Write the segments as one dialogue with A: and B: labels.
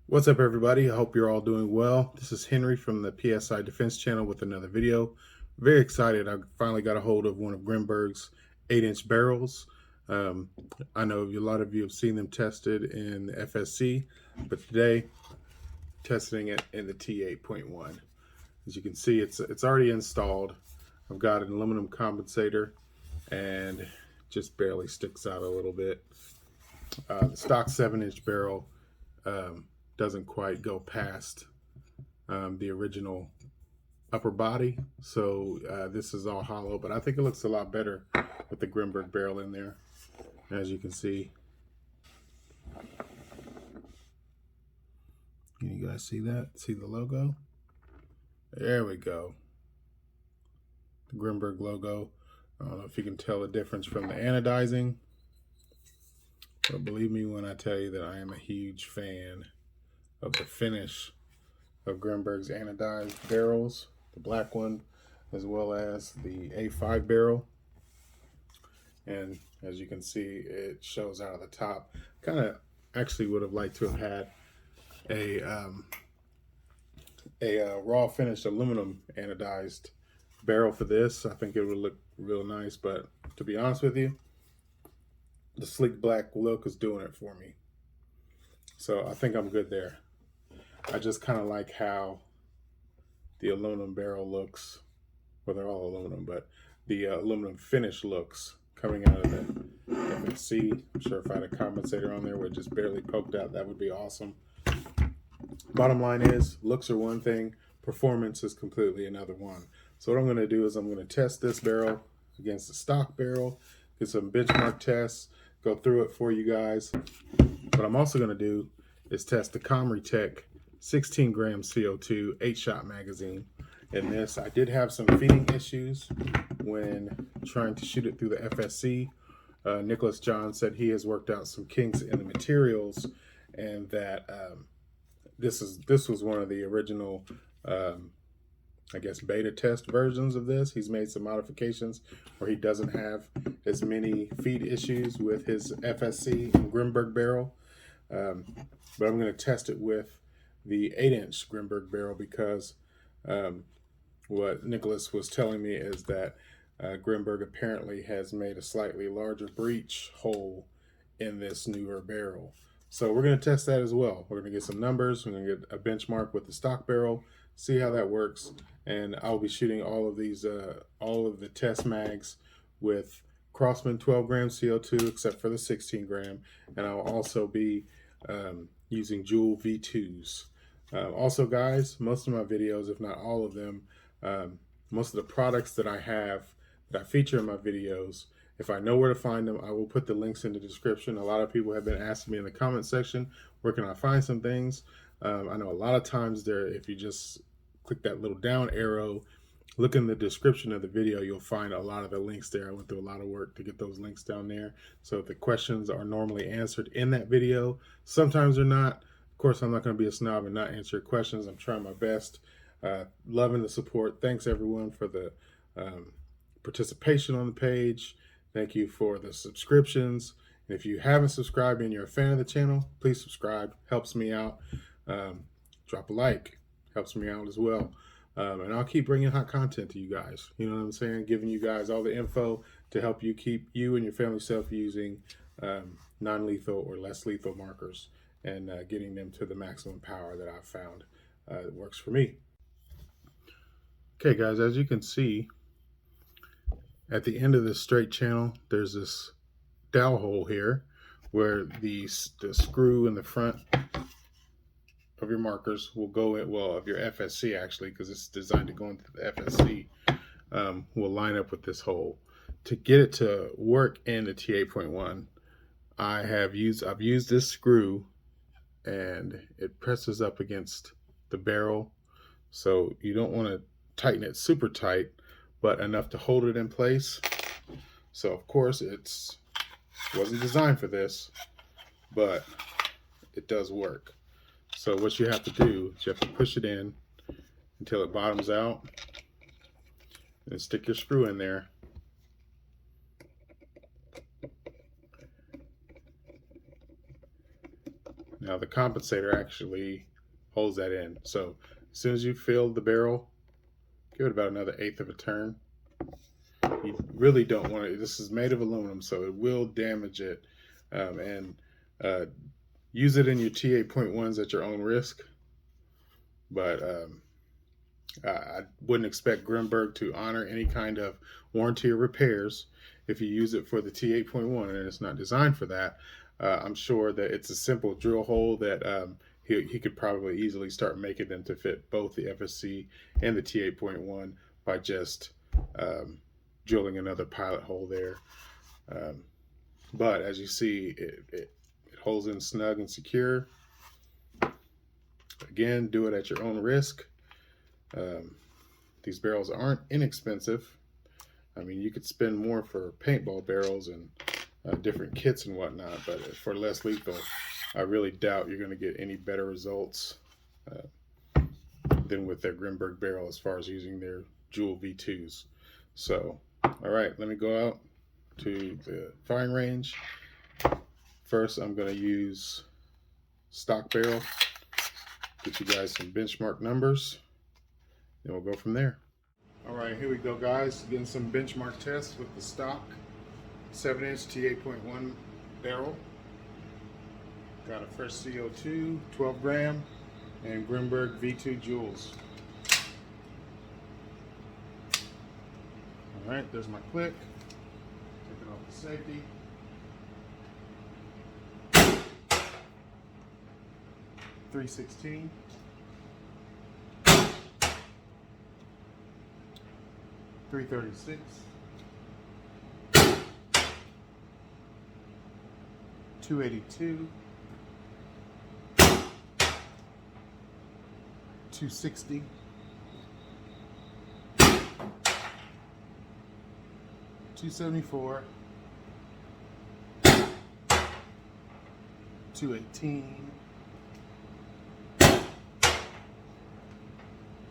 A: What's up, everybody? I hope you're all doing well. This is Henry from the PSI Defense channel with another video. Very excited. I finally got a hold of one of Grimburg's 8-inch barrels. I know a lot of you have seen them tested in the FSC, but today testing it in the T8.1. As you can see, it's already installed. I've got an aluminum compensator and just barely sticks out a little bit. The stock 7-inch barrel doesn't quite go past the original upper body, so this is all hollow, but I think it looks a lot better with the Grimburg barrel in there, as you can see. Can you guys see that? See the logo? There we go. The Grimburg logo. I don't know if you can tell the difference from the anodizing, but believe me when I tell you that I am a huge fan of the finish of Grimburg's anodized barrels, the black one, as well as the A5 barrel. And as you can see, it shows out of the top. Kind of actually would have liked to have had a raw finished aluminum anodized barrel for this. I think it would look real nice, but to be honest with you, the sleek black look is doing it for me. So I think I'm good there. I just kind of like how the aluminum barrel looks. Well, they're all aluminum, but the aluminum finish looks coming out of the FSC. I'm sure if I had a compensator on there where it just barely poked out, that would be awesome. Bottom line is, looks are one thing, performance is completely another one. So what I'm going to do is I'm going to test this barrel against the stock barrel, get some benchmark tests, go through it for you guys. What I'm also going to do is test the Cymrutec 16 gram CO2 8-shot magazine. In this, I did have some feeding issues when trying to shoot it through the FSC. Nicholas John said he has worked out some kinks in the materials, and that this was one of the original, I guess, beta test versions of this. He's made some modifications where he doesn't have as many feed issues with his FSC and Grimburg barrel. But I'm going to test it with the 8-inch Grimburg barrel because what Nicholas was telling me is that Grimburg apparently has made a slightly larger breech hole in this newer barrel. So we're going to test that as well. We're going to get some numbers. We're going to get a benchmark with the stock barrel, see how that works. And I'll be shooting all of these, all of the test mags with Crossman 12 gram CO2, except for the 16 gram. And I'll also be using JUL V2s. Also, guys, most of my videos, if not all of them, most of the products that I have, that I feature in my videos, if I know where to find them, I will put the links in the description. A lot of people have been asking me in the comment section, where can I find some things? I know a lot of times there, if you just click that little down arrow, look in the description of the video, you'll find a lot of the links there. I went through a lot of work to get those links down there. So the questions are normally answered in that video. Sometimes they're not. Of course, I'm not going to be a snob and not answer your questions. I'm trying my best. Loving the support. Thanks, everyone, for the participation on the page. Thank you for the subscriptions. And if you haven't subscribed and you're a fan of the channel, please subscribe. Helps me out. Drop a like. Helps me out as well. And I'll keep bringing hot content to you guys. You know what I'm saying? Giving you guys all the info to help you keep you and your family safe using non-lethal or less lethal markers and getting them to the maximum power that I've found that works for me. Okay, guys, as you can see, at the end of this straight channel, there's this dowel hole here where the screw in the front of your markers will go in, well, of your FSC actually, because it's designed to go into the FSC, will line up with this hole. To get it to work in the T8.1, I've used this screw, and it presses up against the barrel. So you don't want to tighten it super tight, but enough to hold it in place. So of course it wasn't designed for this, but it does work. So what you have to do is you have to push it in until it bottoms out, and stick your screw in there. Now the compensator actually holds that in. So as soon as you fill the barrel, give it about another eighth of a turn. You really don't want it. This is made of aluminum, so it will damage it. And use it in your T8.1s at your own risk. But I wouldn't expect Grimburg to honor any kind of warranty or repairs if you use it for the T8.1, and it's not designed for that. I'm sure that it's a simple drill hole that he could probably easily start making them to fit both the FSC and the T8.1 by just drilling another pilot hole there. But as you see, it holds in snug and secure. Again, do it at your own risk. These barrels aren't inexpensive. I mean, you could spend more for paintball barrels and different kits and whatnot, but for less lethal, I really doubt you're going to get any better results than with their Grimburg barrel as far as using their JUL V2s. So, all right, let me go out to the firing range. First, I'm going to use stock barrel, get you guys some benchmark numbers, and we'll go from there. All right, here we go, guys. Getting some benchmark tests with the stock 7-inch T8.1 barrel. Got a fresh CO2, 12 gram, and Grimburg V2 joules. All right, there's my click. Take it off the safety. .316. .336. .282. .260. .274. .218.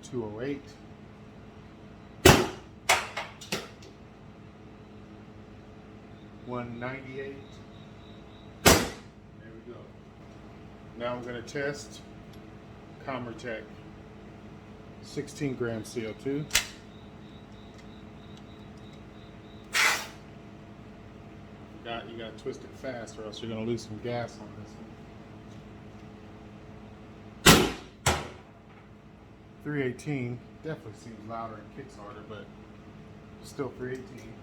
A: 208. 198. There we go. Now I'm going to test Cymrutec 16 gram CO2. You got to twist it fast or else you're going to lose some gas on this one. 318 definitely seems louder and kicks harder, but still 318.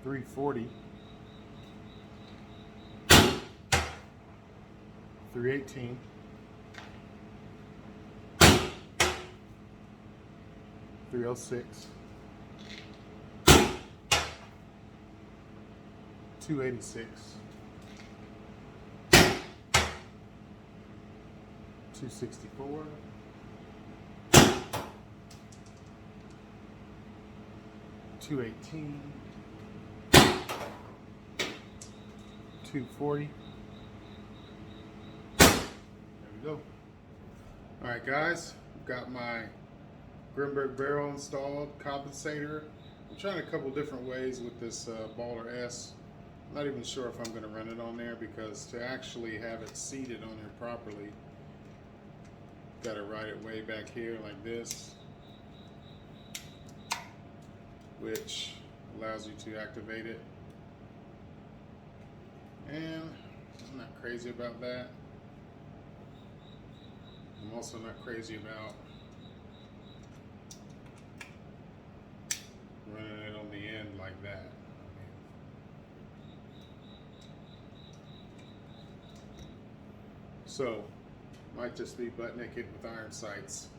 A: 340. 318. 306. 286. 264. 218. 240. There we go. All right, guys, I've got my Grimburg barrel installed, compensator. I'm trying a couple different ways with this Baller S. I'm not even sure if I'm going to run it on there because to actually have it seated on there properly, got to ride it way back here like this, which allows you to activate it. And I'm not crazy about that. I'm also not crazy about running it on the end like that. So, might just be butt naked with iron sights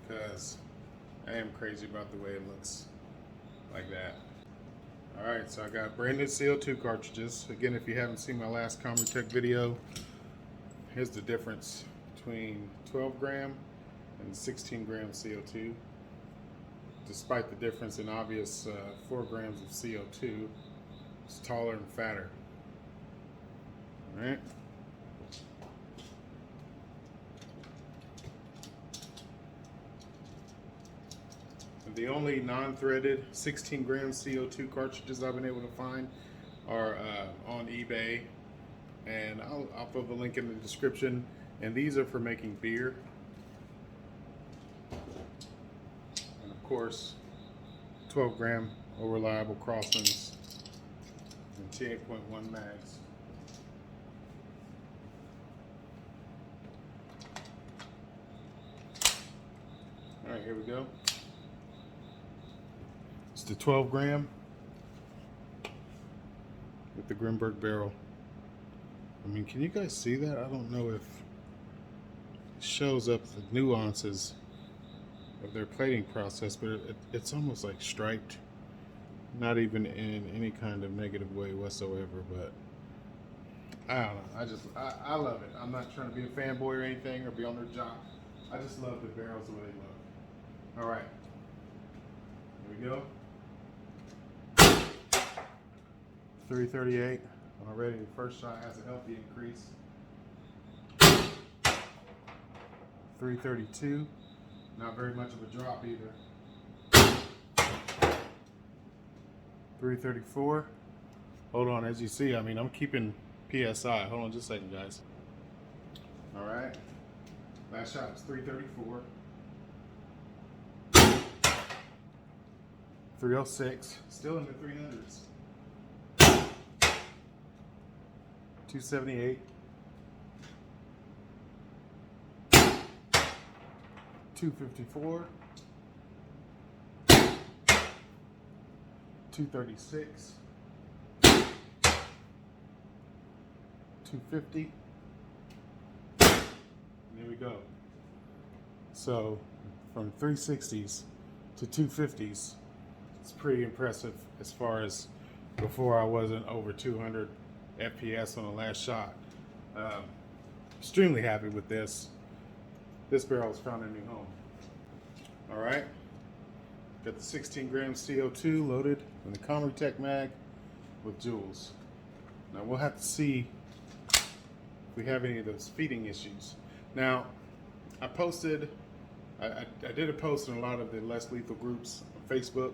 A: because I am crazy about the way it looks like that. Alright, so I got brand new CO2 cartridges. Again, if you haven't seen my last Cymrutec video, here's the difference between 12 gram and 16 gram CO2. Despite the difference in obvious 4 grams of CO2, it's taller and fatter. Alright. The only non-threaded 16 gram CO2 cartridges I've been able to find are on eBay and I'll throw the link in the description. And these are for making beer. And of course, 12 gram reliable crossings and T8.1 mags. All right, here we go. It's the 12 gram with the Grimburg barrel. I mean, can you guys see that? I don't know if it shows up the nuances of their plating process, but it's almost like striped. Not even in any kind of negative way whatsoever, but I don't know. I love it. I'm not trying to be a fanboy or anything or be on their job. I just love the barrels the way they look. All right, here we go. 338 already. The first shot has a healthy increase. 332, not very much of a drop either. 334. Hold on, as you see, I mean, I'm keeping PSI. Hold on just a second, guys. All right, last shot was 334. 306, still in the 300s. 278. 254. 236. 250. And there we go. So from 360s to 250s, it's pretty impressive as far as before I wasn't over 200 FPS on the last shot. Extremely happy with this. This barrel has found a new home. All right, got the 16 gram CO2 loaded in the Cymrutec mag with joules. Now we'll have to see if we have any of those feeding issues. Now, I did a post in a lot of the less lethal groups on Facebook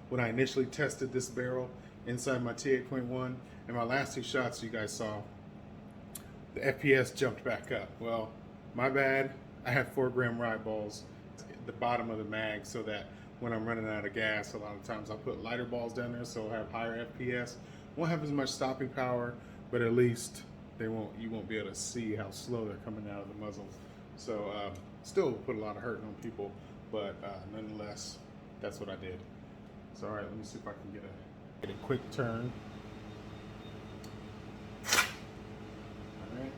A: when I initially tested this barrel inside my T8.1, and my last two shots you guys saw, the FPS jumped back up. Well, my bad. I had 4 gram rye balls at the bottom of the mag so that when I'm running out of gas, a lot of times I'll put lighter balls down there so I'll have higher FPS. Won't have as much stopping power, but at least you won't be able to see how slow they're coming out of the muzzle. So still put a lot of hurt on people, but nonetheless, that's what I did. So all right, let me see if I can get a quick turn. All right,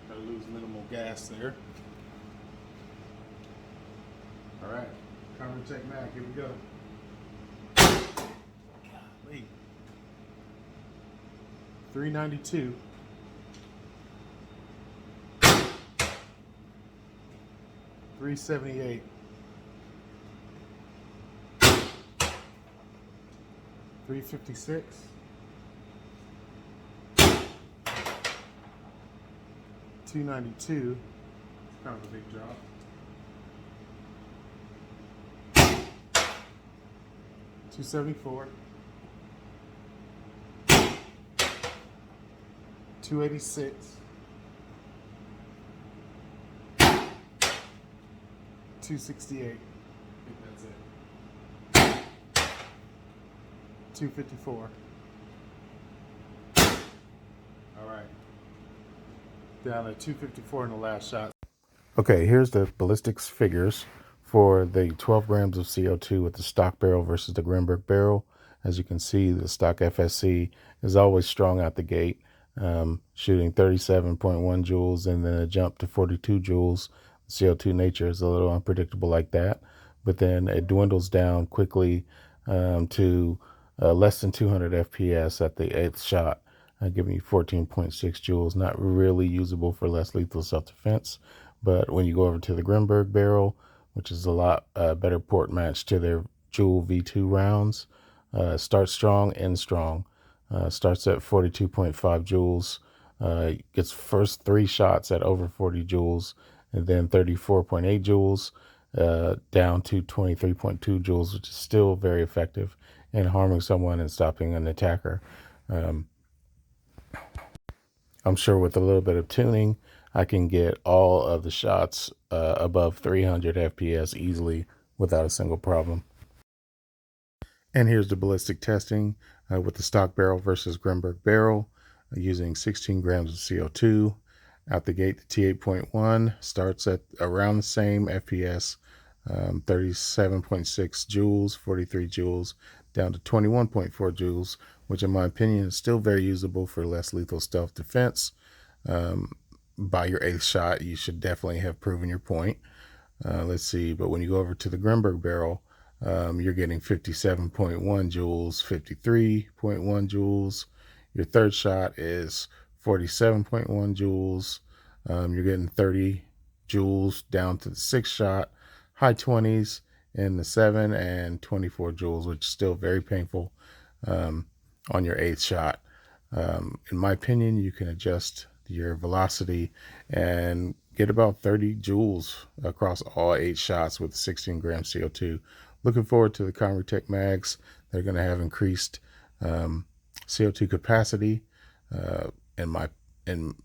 A: gotta lose minimal gas there. All right, Cymrutec mag, here we go. Golly. 392. 378. 356. 292. Kind of a big drop. 274. 286. 268. I think that's it. 254. All right. Down at 254 in the last shot. Okay, here's the ballistics figures for the 12 grams of CO2 with the stock barrel versus the Grimburg barrel. As you can see, the stock FSC is always strong out the gate, shooting 37.1 joules and then a jump to 42 joules. CO2 nature is a little unpredictable like that, but then it dwindles down quickly to less than 200 FPS at the 8th shot, giving you 14.6 joules. Not really usable for less lethal self-defense, but when you go over to the Grimburg barrel, which is a lot better port match to their JUL V2 rounds, starts strong, ends strong. Starts at 42.5 joules, gets first 3 shots at over 40 joules, and then 34.8 joules, down to 23.2 joules, which is still very effective in harming someone and stopping an attacker. I'm sure with a little bit of tuning, I can get all of the shots above 300 FPS easily without a single problem. And here's the ballistic testing with the stock barrel versus Grimburg barrel using 16 grams of CO2. Out the gate, the T8.1 starts at around the same FPS, 37.6 joules, 43 joules, down to 21.4 joules, which in my opinion is still very usable for less lethal stealth defense. By your 8th shot, you should definitely have proven your point. Let's see, but when you go over to the Grimburg barrel, you're getting 57.1 joules, 53.1 joules. Your 3rd shot is 47.1 joules. You're getting 30 joules down to the 6th shot, high 20s in the 7 and 24 joules, which is still very painful on your 8th shot. In my opinion, you can adjust your velocity and get about 30 joules across all 8 shots with 16 grams CO2. Looking forward to the Cymrutec mags. They're going to have increased CO2 capacity. In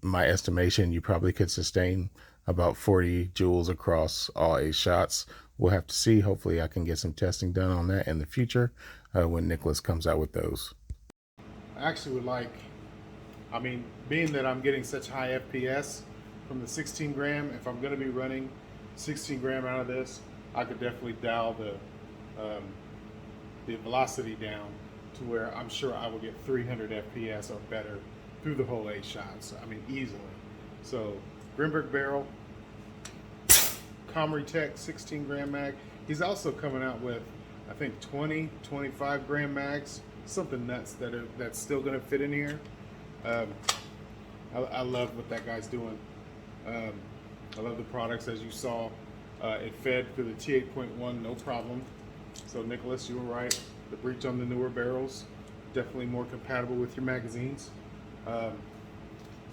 A: my estimation, you probably could sustain about 40 joules across all 8 shots. We'll have to see. Hopefully I can get some testing done on that in the future when Nicholas comes out with those. I actually would like, being that I'm getting such high FPS from the 16 gram, if I'm going to be running 16 gram out of this, I could definitely dial the velocity down to where I'm sure I will get 300 FPS or better through the whole 8 shots. Easily. So Grimburg barrel, Cymrutec 16 gram mag. He's also coming out with, I think, 25 gram mags, something nuts that's still going to fit in here. I love what that guy's doing. I love the products, as you saw. It fed through the T8.1, no problem. So Nicholas, you were right. The breech on the newer barrels, definitely more compatible with your magazines. So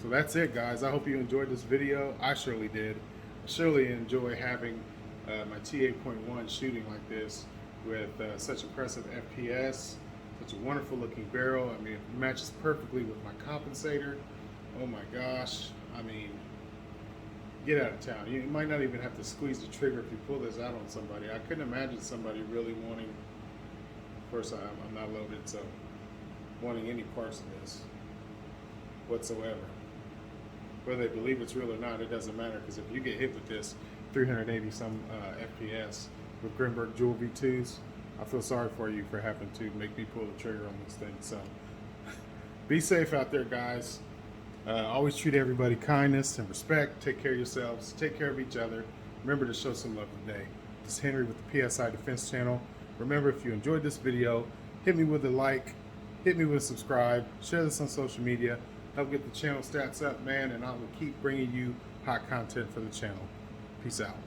A: that's it, guys. I hope you enjoyed this video. I surely did. I surely enjoy having my T8.1 shooting like this with such impressive FPS, such a wonderful looking barrel. It matches perfectly with my compensator. Oh my gosh. Get out of town. You might not even have to squeeze the trigger if you pull this out on somebody. I couldn't imagine somebody really wanting, of course I'm not loaded, so wanting any parts of this whatsoever. Whether they believe it's real or not, it doesn't matter, because if you get hit with this 380 some FPS with Grimburg JUL V2s, I feel sorry for you for having to make me pull the trigger on this thing. So be safe out there, guys. Always treat everybody kindness and respect. Take care of yourselves. Take care of each other. Remember to show some love today. This is Henry with the PSI Defense Channel. Remember, if you enjoyed this video, hit me with a like, hit me with a subscribe, share this on social media, help get the channel stats up, man, and I will keep bringing you hot content for the channel. Peace out.